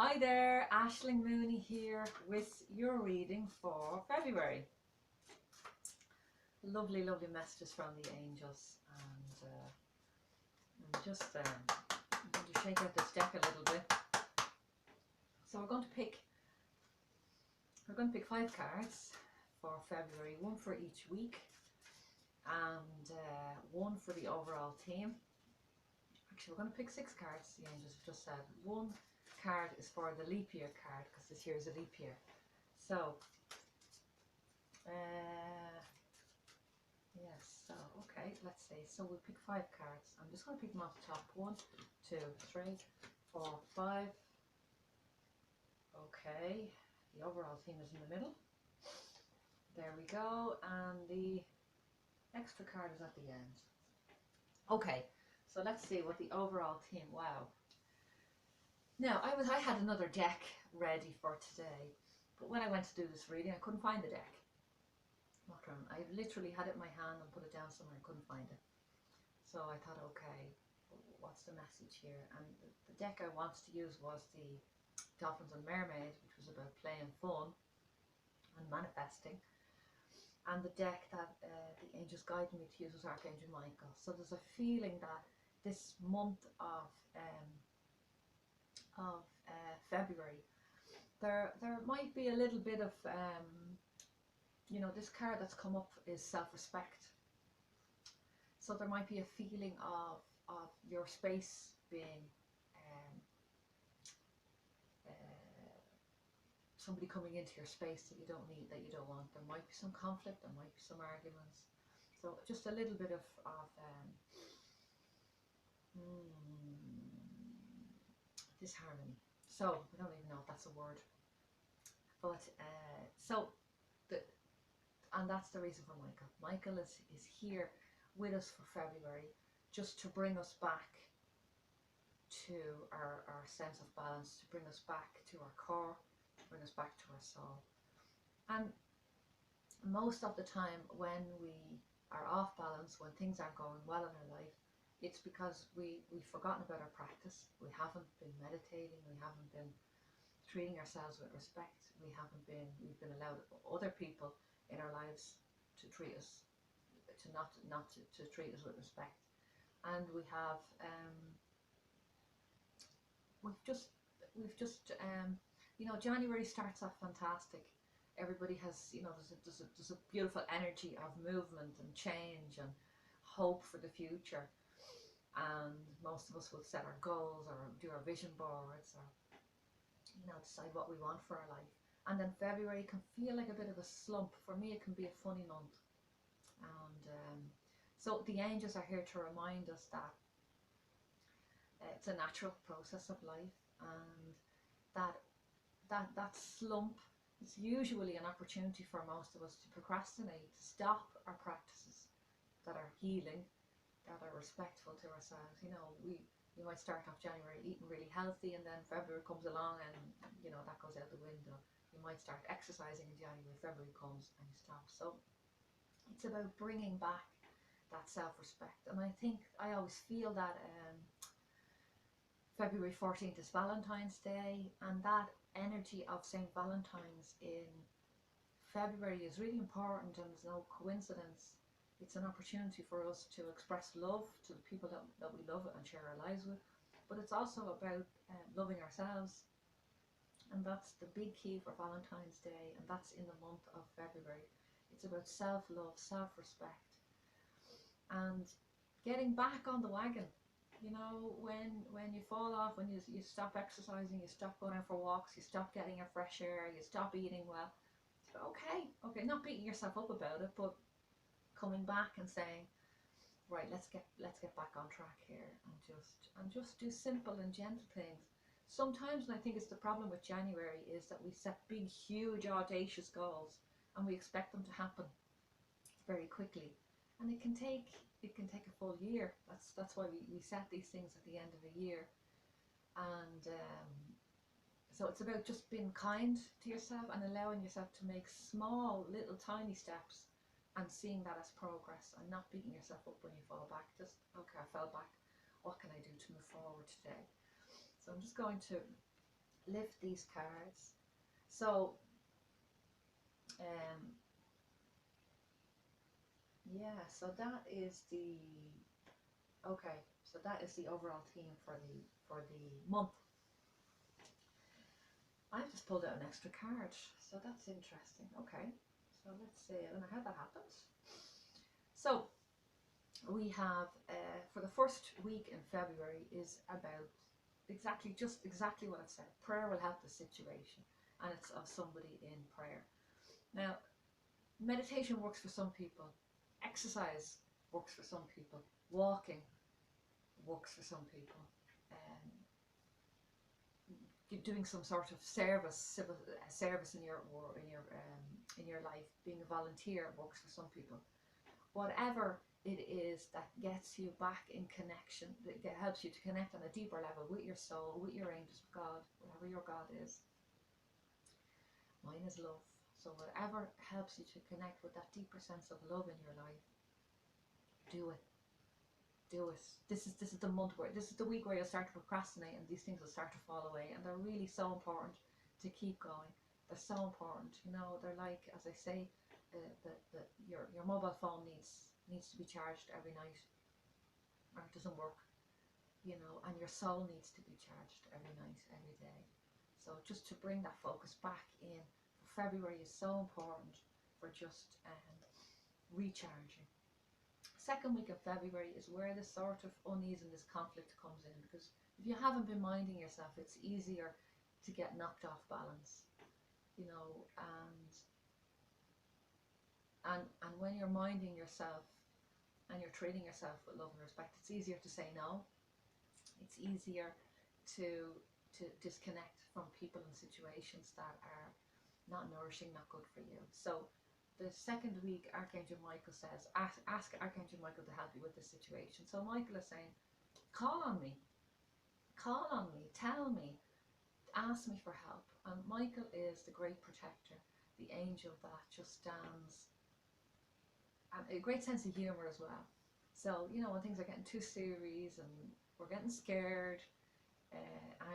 Hi there, Aisling Mooney here with your reading for February. Lovely, lovely messages from the angels, and I'm just going to shake out this deck a little bit. So we're going to pick 5 cards for February, one for each week, and one for the overall theme. Actually, we're going to pick 6 cards. The angels have just said one card is for the leap year card, because this year is a leap year. So yes, so okay, let's see. So we'll pick 5 cards. I'm just going to pick them off the top. 1, 2, 3, 4, 5. Okay, the overall theme is in the middle. There we go, and the extra card is at the end. Okay, so let's see what the overall theme. Wow. Now I had another deck ready for today, but when I went to do this reading, I couldn't find the deck. I literally had it in my hand and put it down somewhere and couldn't find it. So I thought, okay, what's the message here? And the deck I wanted to use was the Dolphins and Mermaids, which was about playing fun and manifesting. And the deck that the angels guided me to use was Archangel Michael. So there's a feeling that this month of February, there might be a little bit of you know, this card that's come up is self-respect. So there might be a feeling of your space being somebody coming into your space that you don't need, that you don't want. There might be some conflict, there might be some arguments. So just a little bit of disharmony. So I don't even know if that's a word. But and that's the reason for Michael. Michael is here with us for February, just to bring us back to our sense of balance, to bring us back to our core, to bring us back to our soul. And most of the time when we are off balance, when things aren't going well in our life, it's because we've forgotten about our practice. We haven't been meditating, we haven't been treating ourselves with respect, we've been allowed other people in our lives to treat us, to not to treat us with respect. And we have we've just you know, January starts off fantastic. Everybody has, you know, there's a beautiful energy of movement and change and hope for the future. And most of us will set our goals or do our vision boards, or, you know, decide what we want for our life. And then February can feel like a bit of a slump. For me, it can be a funny month. And so the angels are here to remind us that it's a natural process of life, and that slump is usually an opportunity for most of us to procrastinate, to stop our practices that are healing, that are respectful to ourselves. You know, we might start off January eating really healthy, and then February comes along and, you know, that goes out the window. You might start exercising in January, February comes and you stop. So it's about bringing back that self-respect. And I think I always feel that February 14th is Valentine's Day, and that energy of St. Valentine's in February is really important, and there's no coincidence. It's an opportunity for us to express love to the people that we love and share our lives with. But it's also about loving ourselves. And that's the big key for Valentine's Day, and that's in the month of February. It's about self-love, self-respect, and getting back on the wagon. You know, when you fall off, when you stop exercising, you stop going out for walks, you stop getting your fresh air, you stop eating well. Okay, not beating yourself up about it, but coming back and saying, right, let's get back on track here, and just do simple and gentle things. Sometimes, and I think it's the problem with January, is that we set big, huge, audacious goals and we expect them to happen very quickly, and it can take a full year. That's why we set these things at the end of a year. And so it's about just being kind to yourself and allowing yourself to make small, little, tiny steps, and seeing that as progress, and not beating yourself up when you fall back. Just, okay, I fell back, what can I do to move forward today? So I'm just going to lift these cards. So yeah, so that is the okay. So that is the overall theme for the month. I've just pulled out an extra card, so that's interesting. Okay, so let's see. I don't know how that happens. So we have for the first week in February is about just exactly what I've said. Prayer will help the situation, and it's of somebody in prayer. Now, meditation works for some people, exercise works for some people, walking works for some people, doing some sort of civil service in your life, being a volunteer works for some people. Whatever it is that gets you back in connection, that helps you to connect on a deeper level with your soul, with your angels, with God, whatever your God is. Mine is love. So whatever helps you to connect with that deeper sense of love in your life, do it. Do it. This is the month where, this is the week where you'll start to procrastinate and these things will start to fall away, and they're really so important to keep going. They're so important, you know. They're like, as I say, your mobile phone needs to be charged every night, or it doesn't work, you know. And your soul needs to be charged every night, every day. So just to bring that focus back in for February is so important for just recharging. Second week of February is where this sort of unease and this conflict comes in, because if you haven't been minding yourself, it's easier to get knocked off balance, you know. And when you're minding yourself and you're treating yourself with love and respect, it's easier to say no. It's easier to disconnect from people and situations that are not nourishing, not good for you. So the second week, Archangel Michael says, ask Archangel Michael to help you with this situation. So Michael is saying, call on me, tell me, ask me for help. And Michael is the great protector, the angel that just stands, and a great sense of humor as well. So, you know, when things are getting too serious and we're getting scared,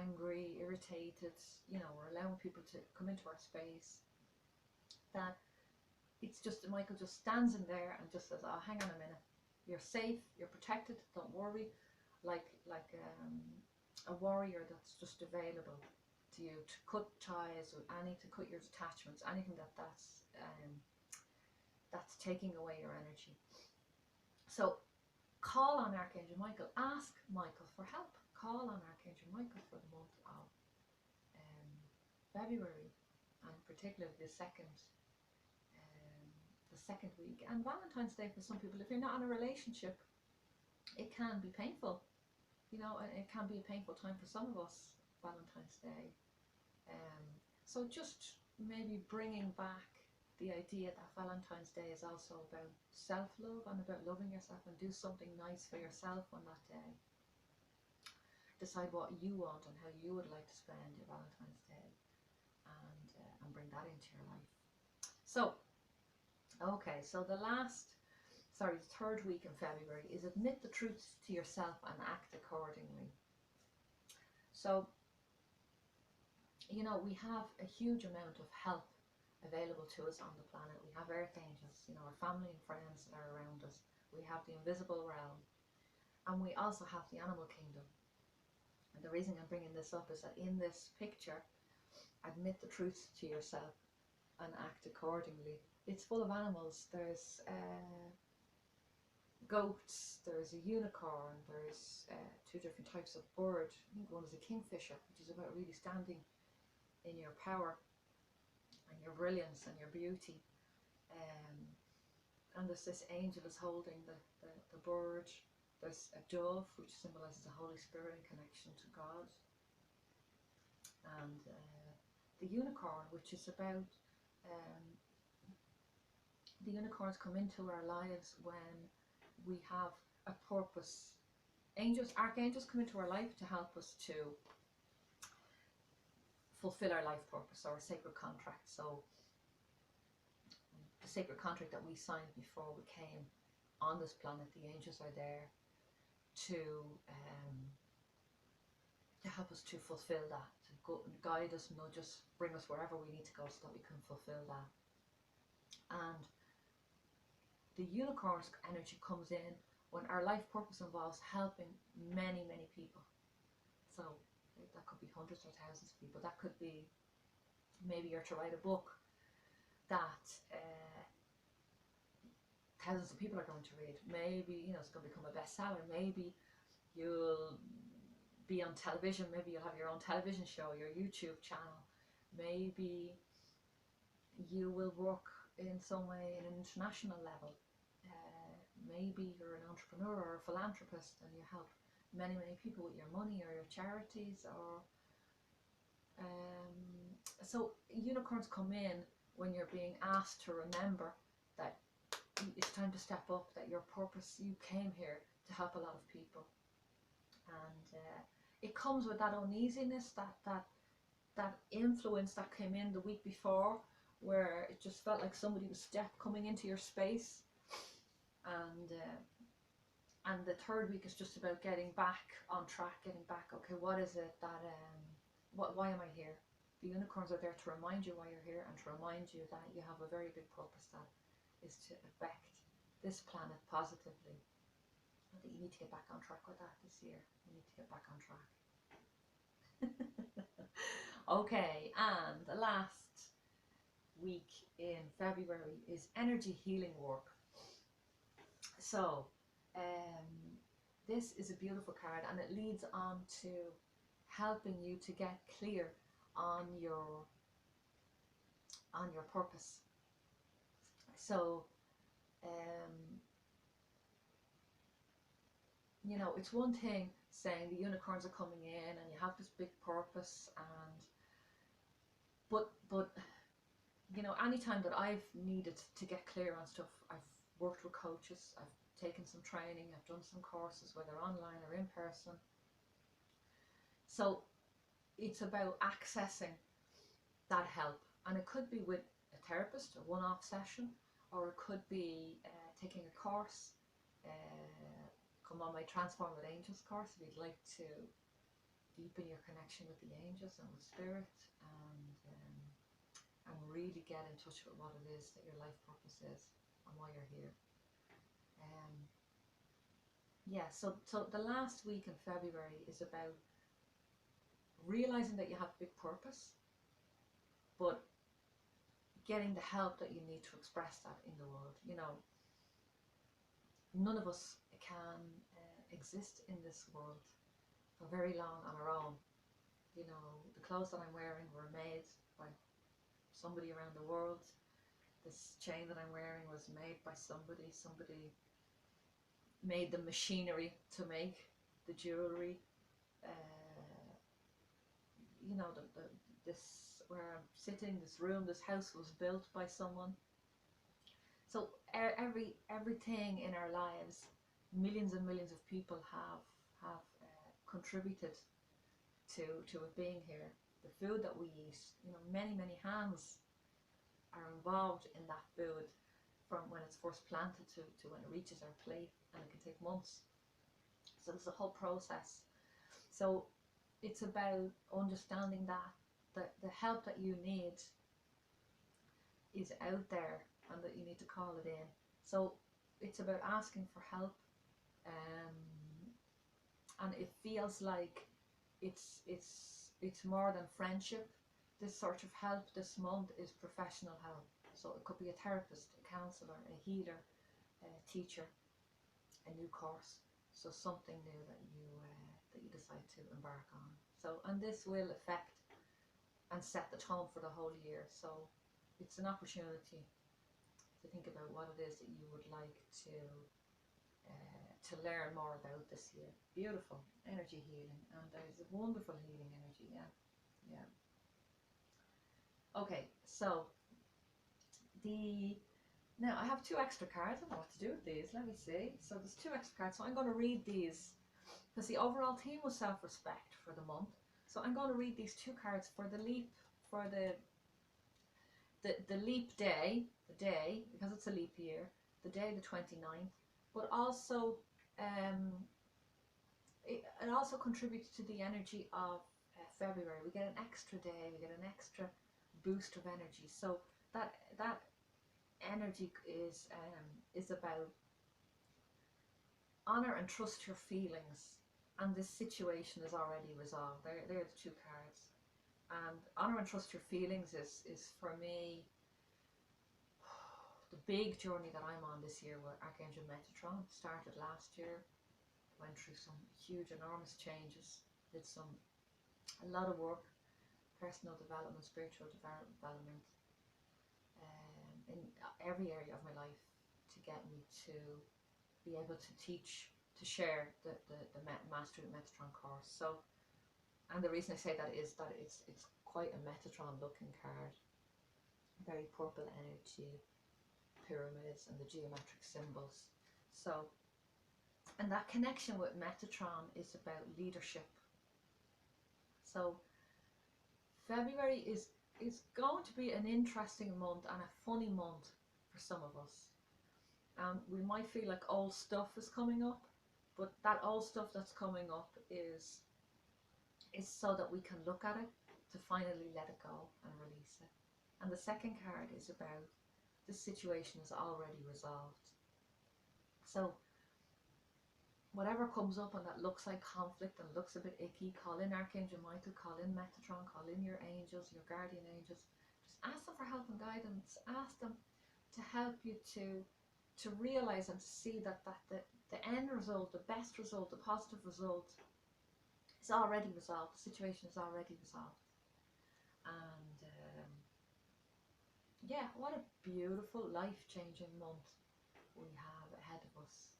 angry, irritated, you know, we're allowing people to come into our space, that it's just, Michael just stands in there and just says, oh, hang on a minute, you're safe, you're protected, don't worry. Like a warrior that's just available to you to cut ties with to cut your attachments, anything that's taking away your energy. So call on Archangel Michael, ask Michael for help, call on Archangel Michael for the month of February, and particularly the second week, and Valentine's Day for some people. If you're not in a relationship, it can be painful, you know, and it can be a painful time for some of us, Valentine's Day. So just maybe bringing back the idea that Valentine's Day is also about self-love and about loving yourself, and do something nice for yourself on that day. Decide what you want and how you would like to spend your Valentine's Day, and bring that into your life. So okay, so the third week in February is admit the truths to yourself and act accordingly. So, you know, we have a huge amount of help available to us on the planet. We have earth angels, you know, our family and friends that are around us. We have the invisible realm, and we also have the animal kingdom. And the reason I'm bringing this up is that in this picture, admit the truths to yourself and act accordingly. It's full of animals. There's goats, there's a unicorn, there's two different types of bird. I think one is a kingfisher, which is about really standing in your power and your brilliance and your beauty. And there's this angel is holding the bird. There's a dove, which symbolizes the Holy Spirit and connection to God. And the unicorn, which is about the unicorns come into our lives when we have a purpose. Archangels come into our life to help us to fulfill our life purpose, or a sacred contract. So the sacred contract that we signed before we came on this planet, the angels are there to help us to fulfill that, guide us, nudge us, bring us wherever we need to go so that we can fulfill that. And the unicorn's energy comes in when our life purpose involves helping many, many people. So that could be hundreds or thousands of people. That could be, maybe you're to write a book that thousands of people are going to read. Maybe, it's going to become a bestseller. Maybe you'll be on television. Maybe you'll have your own television show, your YouTube channel. Maybe you will work in some way in an international level. Maybe you're an entrepreneur or a philanthropist and you help many, many people with your money or your charities. Or so unicorns come in when you're being asked to remember that it's time to step up, that your purpose, you came here to help a lot of people. And it comes with that uneasiness, that influence that came in the week before, where it just felt like somebody was coming into your space. And the third week is just about getting back on track, getting back, okay, what is it that, why am I here? The unicorns are there to remind you why you're here and to remind you that you have a very big purpose that is to affect this planet positively. And that you need to get back on track with that this year. You need to get back on track. Okay, and the last week in February is energy healing work. So this is a beautiful card, and it leads on to helping you to get clear on your purpose. So it's one thing saying the unicorns are coming in and you have this big purpose, but anytime that I've needed to get clear on stuff, I've worked with coaches, I've taken some training, I've done some courses, whether online or in person. So it's about accessing that help, and it could be with a therapist, a one-off session, or it could be taking a course. Come on my Transform with Angels course if you'd like to deepen your connection with the angels and with spirit, and really get in touch with what it is that your life purpose is and why you're here. So the last week in February is about realizing that you have a big purpose, but getting the help that you need to express that in the world. None of us can exist in this world for very long on our own. The clothes that I'm wearing were made by somebody around the world. This chain that I'm wearing was made by somebody. Somebody made the machinery to make the jewelry. This where I'm sitting, this room, this house was built by someone. So everything in our lives, millions and millions of people have contributed to it being here. The food that we eat, many hands are involved in that food, from when it's first planted to when it reaches our plate, and it can take months. So there's a whole process. So it's about understanding that the help that you need is out there and that you need to call it in. So it's about asking for help, and it feels like it's more than friendship. This sort of help this month is professional help. So it could be a therapist, a counsellor, a healer, a teacher, a new course. So something new that you decide to embark on. So, and this will affect and set the tone for the whole year. So it's an opportunity to think about what it is that you would like to learn more about this year. Beautiful energy healing, and there's a wonderful healing energy. Yeah. Okay, so now I have 2 extra cards. I don't know what to do with these. Let me see. So there's 2 extra cards. So I'm going to read these because the overall theme was self-respect for the month. So I'm going to read these 2 cards for the leap, for the leap day, because it's a leap year, the day the 29th, but also it also contributes to the energy of February, we get an extra day, we get an extra boost of energy. So that energy is about honor and trust your feelings, and this situation is already resolved. There are the two cards. And honor and trust your feelings is for me the big journey that I'm on this year with Archangel Metatron. Started last year, went through some huge, enormous changes, did a lot of work, personal development, spiritual development, in every area of my life to get me to be able to teach, to share the Mastery Metatron course. So, and the reason I say that is that it's quite a Metatron looking card, very purple energy, pyramids and the geometric symbols. So, and that connection with Metatron is about leadership. So February is going to be an interesting month and a funny month for some of us. We might feel like old stuff is coming up, but that old stuff that's coming up is so that we can look at it, to finally let it go and release it. And the second card is about this situation is already resolved. So whatever comes up and that looks like conflict and looks a bit icky, call in Archangel Michael, call in Metatron, call in your angels, your guardian angels. Just ask them for help and guidance. Ask them to help you to realize and to see that the end result, the best result, the positive result is already resolved. The situation is already resolved. And yeah, what a beautiful, life-changing month we have ahead of us.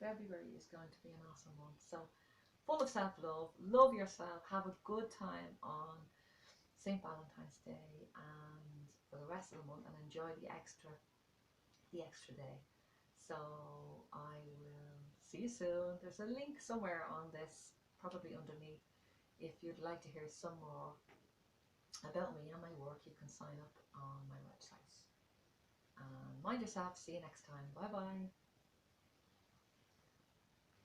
February is going to be an awesome month. So full of self-love, love yourself, have a good time on St. Valentine's Day and for the rest of the month, and enjoy the extra day. So I will see you soon. There's a link somewhere on this, probably underneath. If you'd like to hear some more about me and my work, you can sign up on my website. Mind yourself. See you next time. Bye bye.